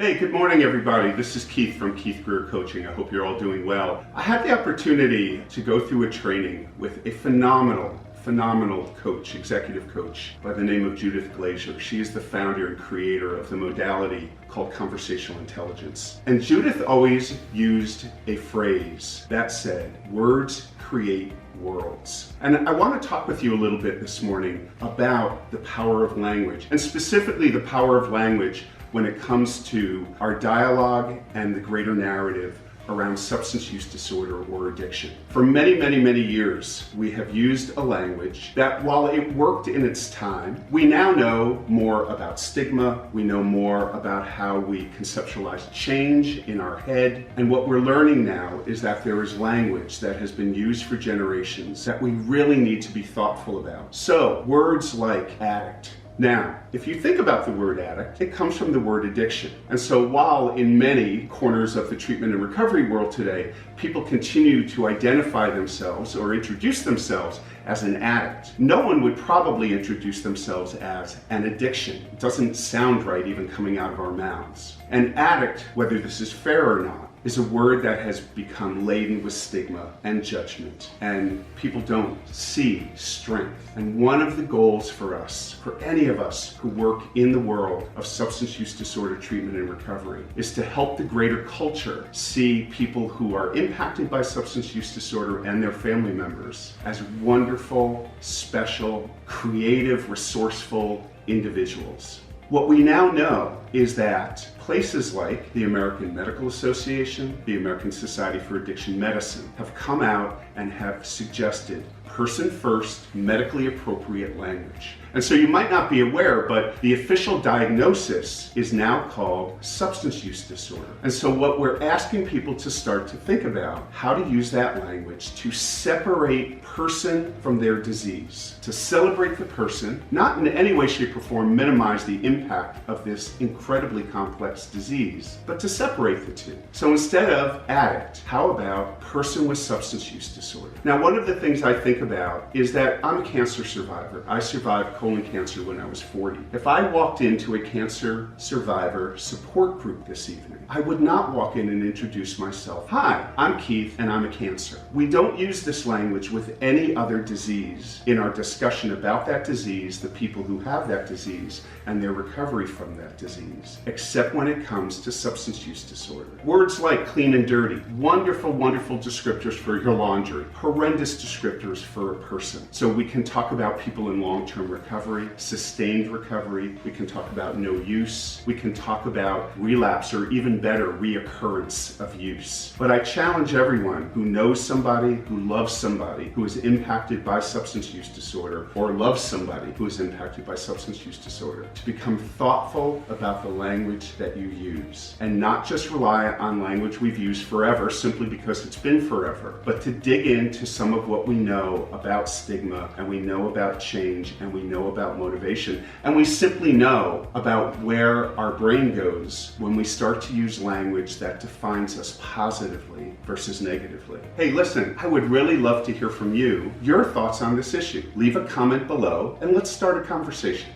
Hey, good morning everybody. This is Keith from Keith Greer Coaching. I hope you're all doing well. I had the opportunity to go through a training with a phenomenal coach, executive coach by the name of Judith Glazer. She is the founder and creator of the modality called conversational intelligence. And Judith always used a phrase that said, words create worlds. And I want to talk with you a little bit this morning about the power of language, and specifically the power of language when it comes to our dialogue and the greater narrative around substance use disorder or addiction. For many years, we have used a language that, while it worked in its time, we now know more about stigma, we know more about how we conceptualize change in our head, and what we're learning now is that there is language that has been used for generations that we really need to be thoughtful about. So, words like addict. Now, if you think about the word addict, it comes from the word addiction. And so while in many corners of the treatment and recovery world today, people continue to identify themselves or introduce themselves as an addict, no one would probably introduce themselves as an addiction. It doesn't sound right even coming out of our mouths. An addict, whether this is fair or not, is a word that has become laden with stigma and judgment, and people don't see strength. And one of the goals for us, for any of us who work in the world of substance use disorder treatment and recovery, is to help the greater culture see people who are impacted by substance use disorder and their family members as wonderful, special, creative, resourceful individuals. What we now know is that places like the American Medical Association, the American Society for Addiction Medicine have come out and have suggested person-first, medically appropriate language. And so you might not be aware, but the official diagnosis is now called substance use disorder. And so what we're asking people to start to think about, how to use that language to separate person from their disease, to celebrate the person, not in any way, shape, or form minimize the impact of this incredibly complex disease, but to separate the two. So instead of addict, how about person with substance use disorder? Now, one of the things I think about is that I'm a cancer survivor. I survived colon cancer when I was 40. If I walked into a cancer survivor support group this evening, I would not walk in and introduce myself. Hi, I'm Keith and I'm a cancer. We don't use this language with any other disease in our discussion about that disease, the people who have that disease, and their recovery from that disease, except when it comes to substance use disorder. Words like clean and dirty, wonderful descriptors for your laundry, horrendous descriptors for a person. So we can talk about people in long-term recovery, sustained recovery, we can talk about no use, we can talk about relapse, or even better, reoccurrence of use. But I challenge everyone who knows somebody, who loves somebody who is impacted by substance use disorder, or loves somebody who is impacted by substance use disorder, to become thoughtful about the language that you use, and not just rely on language we've used forever simply because it's been forever, but to dig into some of what we know about stigma, and we know about change, and we know about motivation, and we simply know about where our brain goes when we start to use language that defines us positively versus negatively. Hey, listen, I would really love to hear from you, your thoughts on this issue. Leave a comment below and let's start a conversation.